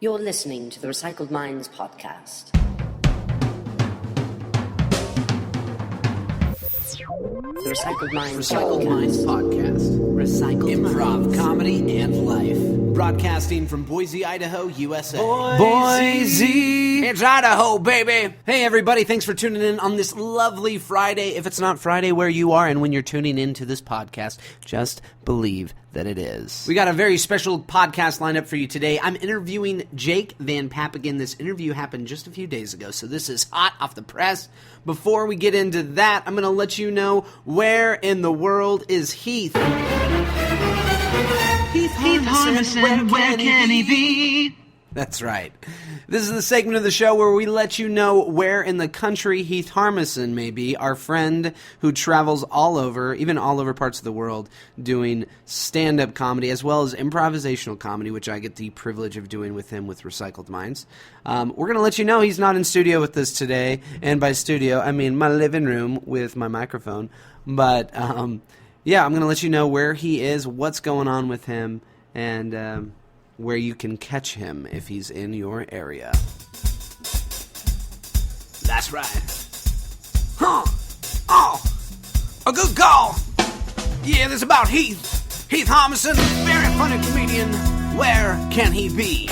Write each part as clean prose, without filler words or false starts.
You're listening to the Recycled Minds podcast. The Recycled Minds podcast. Recycled Improv, Minds. comedy, and life. Broadcasting from Boise, Idaho, USA. Boise! It's Idaho, baby! Hey, everybody, thanks for tuning in on this lovely Friday. If it's not Friday where you are and when you're tuning into this podcast, just believe that it is. We got a very special podcast lineup for you today. I'm interviewing Jake Van Paepeghem. This interview happened just a few days ago, so this is hot off the press. Before we get into that, I'm going to let you know where in the world is Heath. Heath Harmison, where can he be? That's right. This is the segment of the show where we let you know where in the country Heath Harmison may be, our friend who travels all over, even all over parts of the world, doing stand-up comedy as well as improvisational comedy, which I get the privilege of doing with him with Recycled Minds. We're going to let you know he's not in studio with us today, and by studio, I mean my living room with my microphone. But, yeah, I'm going to let you know where he is, what's going on with him, and where you can catch him if he's in your area. That's right. Huh. Oh, a good call. Yeah, this is about Heath. Heath Harmison, very funny comedian. Where can he be?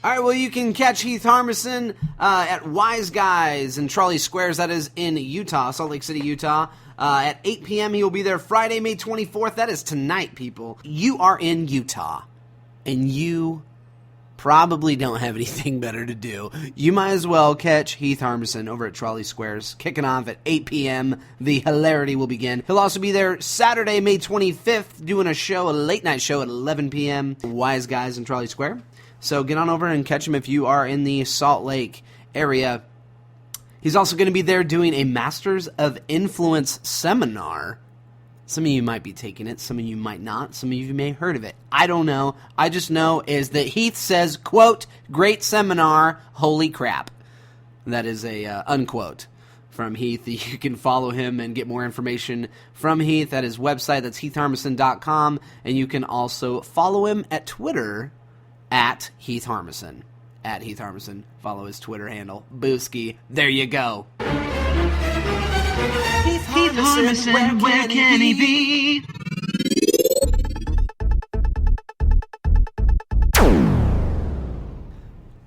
All right, well, you can catch Heath Harmison at Wise Guys in Trolley Squares. That is in Utah, Salt Lake City, Utah. At 8 p.m. He will be there Friday, May 24th. That is tonight, people. You are in Utah, and you probably don't have anything better to do. You might as well catch Heath Harmison over at Trolley Squares, kicking off at 8 p.m. The hilarity will begin. He'll also be there Saturday, May 25th, doing a late-night show at 11 p.m. Wise Guys in Trolley Square. So get on over and catch him if you are in the Salt Lake area. He's also going to be there doing a Masters of Influence seminar. Some of you might be taking it, some of you might not, some of you may have heard of it. I don't know. I just know is that Heath says, quote, great seminar, holy crap. That is a unquote from Heath. You can follow him and get more information from Heath at his website. That's heathharmison.com. And you can also follow him at Twitter at Heath Harmison. At Heath Harmison. Follow his Twitter handle. Booski. There you go. Heath Harmison, where can he be?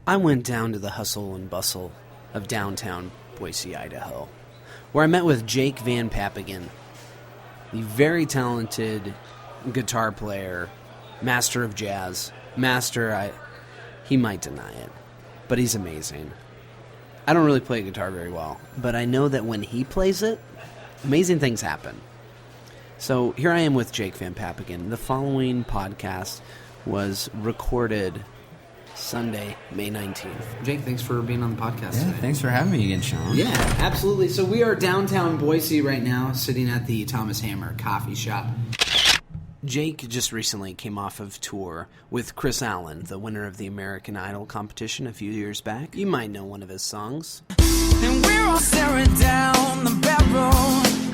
I went down to the hustle and bustle of downtown Boise, Idaho, where I met with Jake Van Paepeghem, the very talented guitar player, master of jazz, he might deny it, but he's amazing. I don't really play guitar very well, but I know that when he plays it, amazing things happen. So here I am with Jake Van Paepeghem. The following podcast was recorded Sunday, May 19th. Jake, thanks for being on the podcast today. Thanks for having me again, Sean. Yeah, absolutely. So we are downtown Boise right now, sitting at the Thomas Hammer coffee shop. Jake just recently came off of tour with Kris Allen, the winner of the American Idol competition a few years back. You might know one of his songs. And we're all staring down the barrel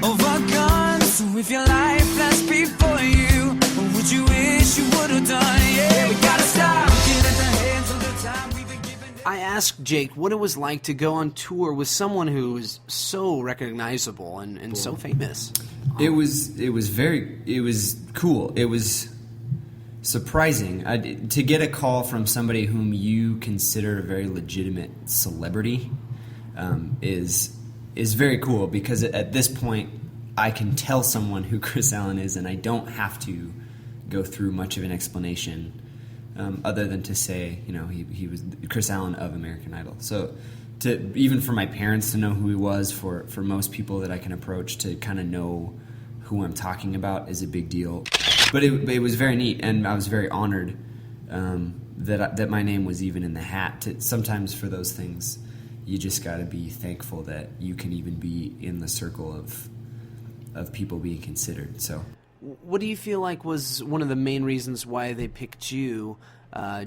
of our guns. So if your life flashed before you, what would you wish you would have done? Yeah, we gotta stop looking at the hands of the time we've been given. I asked Jake what it was like to go on tour with someone who is so recognizable and so famous. It was cool. It was surprising to get a call from somebody whom you consider a very legitimate celebrity. Is very cool because at this point I can tell someone who Kris Allen is, and I don't have to go through much of an explanation other than to say, he was Kris Allen of American Idol. So even for my parents to know who he was, for most people that I can approach to kind of know who I'm talking about is a big deal. But it was very neat, and I was very honored that my name was even in the hat. Sometimes for those things, you just got to be thankful that you can even be in the circle of people being considered. So, what do you feel like was one of the main reasons why they picked you,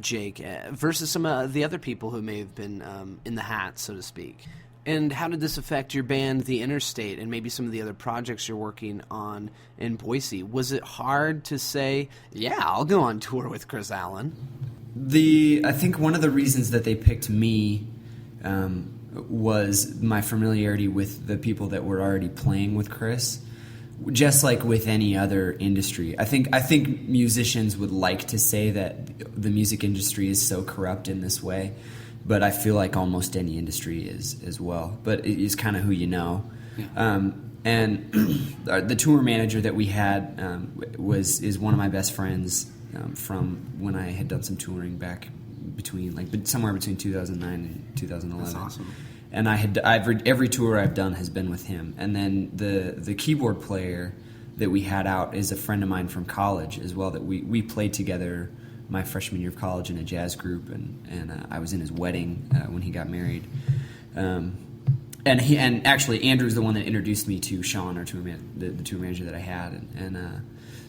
Jake, versus some of the other people who may have been in the hat, so to speak? And how did this affect your band, The Interstate, and maybe some of the other projects you're working on in Boise? Was it hard to say, yeah, I'll go on tour with Kris Allen? I think one of the reasons that they picked me was my familiarity with the people that were already playing with Kris. Just like with any other industry, I think musicians would like to say that the music industry is so corrupt in this way, but I feel like almost any industry is as well. But it is kind of who you know. Yeah. And the tour manager that we had is one of my best friends from when I had done some touring back somewhere between 2009 and 2011. That's awesome. And every tour I've done has been with him. And then the keyboard player that we had out is a friend of mine from college as well. That we played together my freshman year of college in a jazz group, and I was in his wedding when he got married. And actually Andrew's the one that introduced me to Sean, our the tour manager that I had,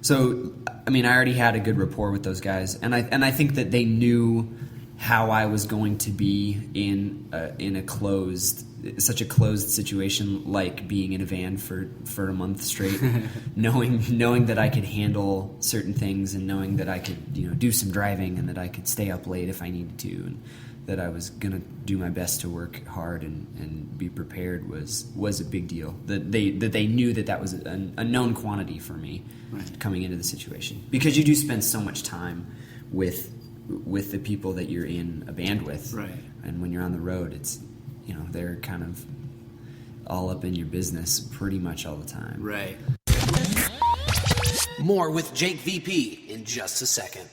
so I mean I already had a good rapport with those guys, and I think that they knew how I was going to be in such a closed situation, like being in a van for a month straight, knowing that I could handle certain things, and knowing that I could do some driving, and that I could stay up late if I needed to, and that I was gonna do my best to work hard and be prepared was a big deal. That they knew that was a known quantity for me coming into the situation, because you do spend so much time with the people that you're in a band with, right? And when you're on the road, it's they're kind of all up in your business pretty much all the time, right? More with Jake VP in just a second.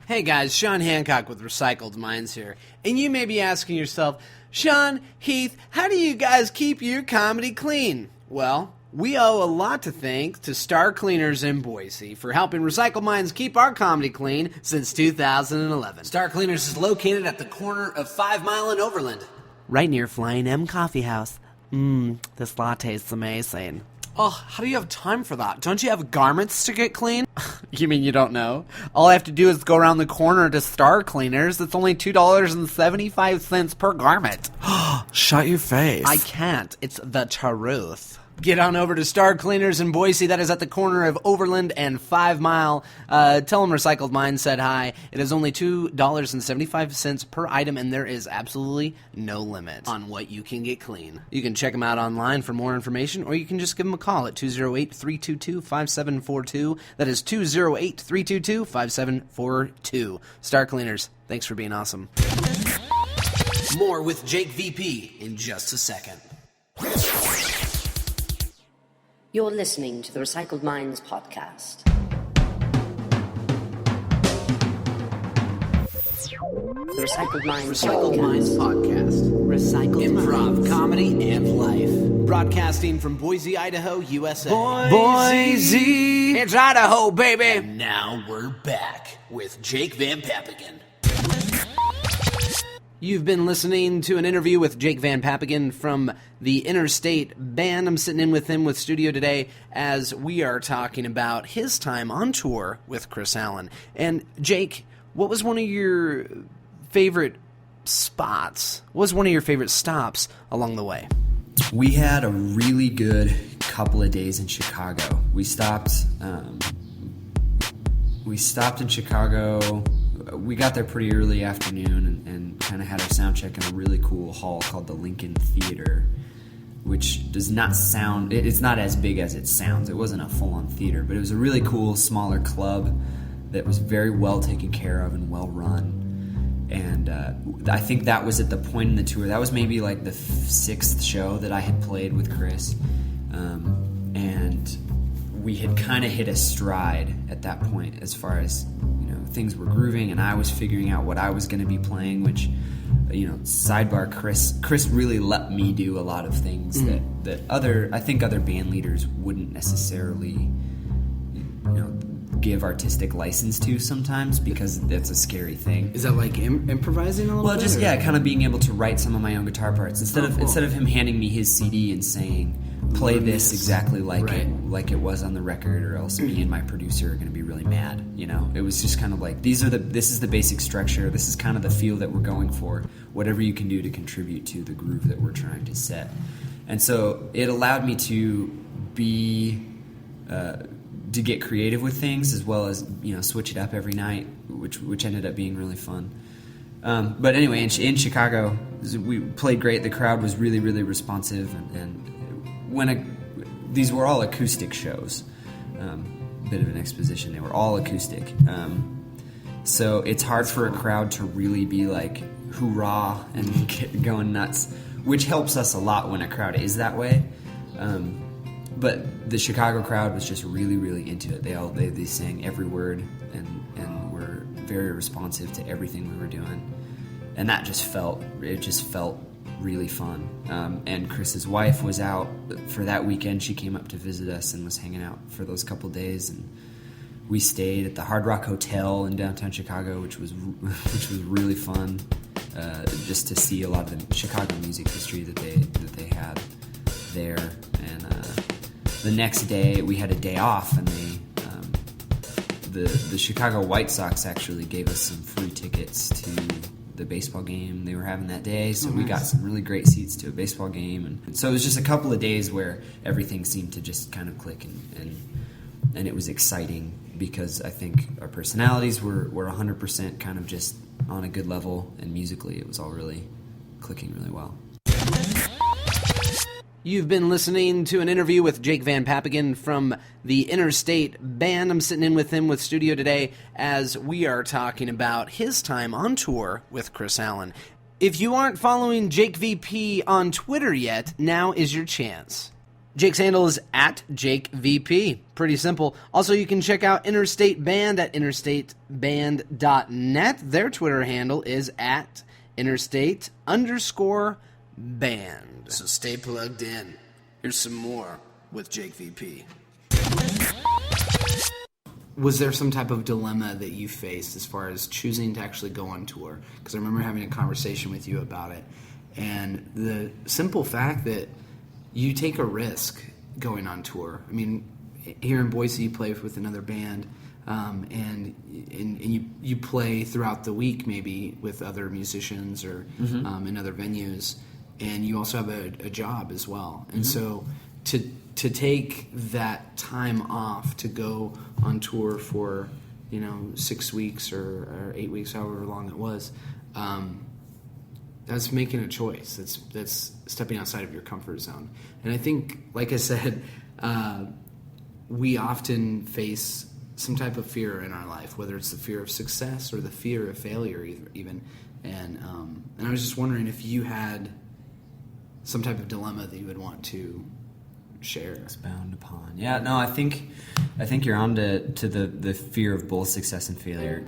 Hey guys, Sean Hancock with Recycled Minds here, and you may be asking yourself, Sean, Heath, how do you guys keep your comedy clean? Well, we owe a lot to thank to Star Cleaners in Boise for helping Recycled Minds keep our comedy clean since 2011. Star Cleaners is located at the corner of 5 Mile and Overland, right near Flying M Coffee House. This latte is amazing. Oh, how do you have time for that? Don't you have garments to get clean? You mean you don't know? All I have to do is go around the corner to Star Cleaners. It's only $2.75 per garment. Shut your face. I can't. It's the truth. Get on over to Star Cleaners in Boise. That is at the corner of Overland and 5 Mile. Tell them Recycled Minds said hi. It is only $2.75 per item, and there is absolutely no limit on what you can get clean. You can check them out online for more information, or you can just give them a call at 208-322-5742. That is 208-322-5742. Star Cleaners, thanks for being awesome. More with Jake VP in just a second. You're listening to the Recycled Minds podcast. The Recycled Minds podcast. Recycled Improv, Minds. comedy, and life. Broadcasting from Boise, Idaho, USA. Boise! It's Idaho, baby! And now we're back with Jake Van Paepeghem. You've been listening to an interview with Jake Van Paepeghem from the Interstate Band. I'm sitting in with him with studio today as we are talking about his time on tour with Kris Allen. And Jake, what was one of your favorite spots? What was one of your favorite stops along the way? We had a really good couple of days in Chicago. We stopped in Chicago. We got there pretty early afternoon and kind of had our sound check in a really cool hall called the Lincoln Theater, which does not sound, it's not as big as it sounds. It wasn't a full-on theater, but it was a really cool, smaller club that was very well taken care of and well run. And I think that was at the point in the tour. That was maybe like the 6th show that I had played with Kris. And we had kind of hit a stride at that point as far as, things were grooving, and I was figuring out what I was going to be playing, which, sidebar, Kris really let me do a lot of things that other band leaders wouldn't necessarily, give artistic license to sometimes, because that's a scary thing. Is that like improvising a little bit? Well, just, kind of being able to write some of my own guitar parts instead of him handing me his CD and saying, play this exactly like it was on the record, or else me and my producer are going to be really mad. It was just kind of like, this is the basic structure. This is kind of the feel that we're going for. Whatever you can do to contribute to the groove that we're trying to set. And so it allowed me to be to get creative with things, as well as switch it up every night, which ended up being really fun. But anyway, in Chicago, we played great. The crowd was really, really responsive, and these were all acoustic shows. Bit of an exposition. They were all acoustic. So it's hard for a crowd to really be like hoorah and get going nuts, which helps us a lot when a crowd is that way. But the Chicago crowd was just really, really into it. They sang every word and were very responsive to everything we were doing, and that just felt really fun. And Kris's wife was out for that weekend. She came up to visit us and was hanging out for those couple days, and we stayed at the Hard Rock Hotel in downtown Chicago, which was really fun, just to see a lot of the Chicago music history that they had there. And the next day we had a day off, and the Chicago White Sox actually gave us some free tickets to the baseball game they were having that day, so we got some really great seats to a baseball game, and so it was just a couple of days where everything seemed to just kind of click, and it was exciting because I think our personalities were 100% kind of just on a good level, and musically it was all really clicking really well. You've been listening to an interview with Jake Van Paepeghem from the Interstate Band. I'm sitting in with him with studio today as we are talking about his time on tour with Kris Allen. If you aren't following Jake VP on Twitter yet, now is your chance. Jake's handle is @JakeVP. Pretty simple. Also, you can check out Interstate Band at interstateband.net. Their Twitter handle is @interstate_band. So stay plugged in. Here's some more with Jake VP. Was there some type of dilemma that you faced as far as choosing to actually go on tour? Because I remember having a conversation with you about it, and the simple fact that you take a risk going on tour. I mean, here in Boise, you play with another band, and you play throughout the week, maybe with other musicians or in other venues, and you also have a job as well. And so to take that time off to go on tour for 6 weeks or 8 weeks, however long it was, that's making a choice. That's stepping outside of your comfort zone. And I think, like I said, we often face some type of fear in our life, whether it's the fear of success or the fear of failure even. And I was just wondering if you had some type of dilemma that you would want to share. Expound upon. Yeah, no, I think you're on to the fear of both success and failure.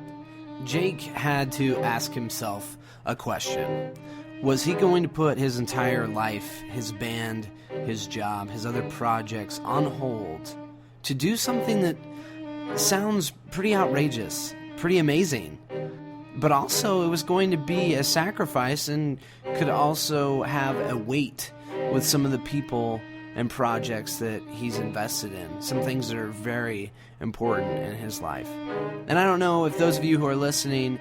Jake had to ask himself a question. Was he going to put his entire life, his band, his job, his other projects on hold to do something that sounds pretty outrageous, pretty amazing, but also it was going to be a sacrifice and could also have a weight with some of the people and projects that he's invested in, some things that are very important in his life. And I don't know if those of you who are listening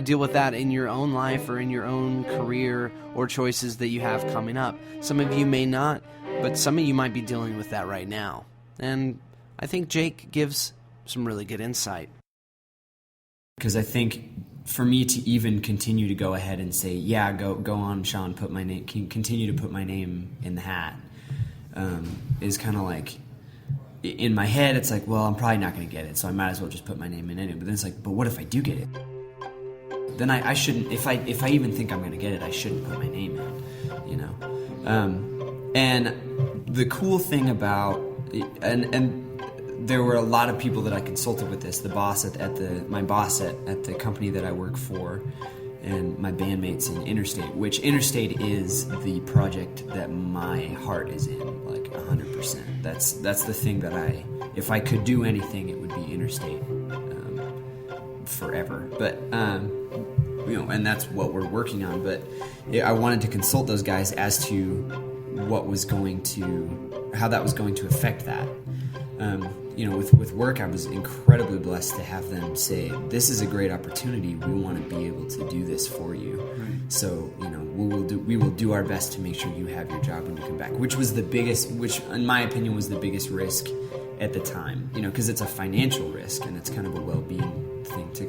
deal with that in your own life or in your own career or choices that you have coming up. Some of you may not, but some of you might be dealing with that right now. And I think Jake gives some really good insight. Because I think for me to even continue to go ahead and say, yeah, go on, Sean, continue to put my name in the hat, is kind of like, in my head, it's like, well, I'm probably not going to get it, so I might as well just put my name in anyway. But then it's like, but what if I do get it? Then I shouldn't, if I even think I'm going to get it, I shouldn't put my name in, And the cool thing about, and there were a lot of people that I consulted with this. The boss my boss at the company that I work for, and my bandmates in Interstate, which Interstate is the project that my heart is in, like 100%. That's the thing that if I could do anything, it would be Interstate forever. But and that's what we're working on. But I wanted to consult those guys as to how that was going to affect that. With work, I was incredibly blessed to have them say, this is a great opportunity. We want to be able to do this for you. Right. So, we will do our best to make sure you have your job when you come back, which in my opinion, was the biggest risk at the time, because it's a financial risk and it's kind of a well-being thing to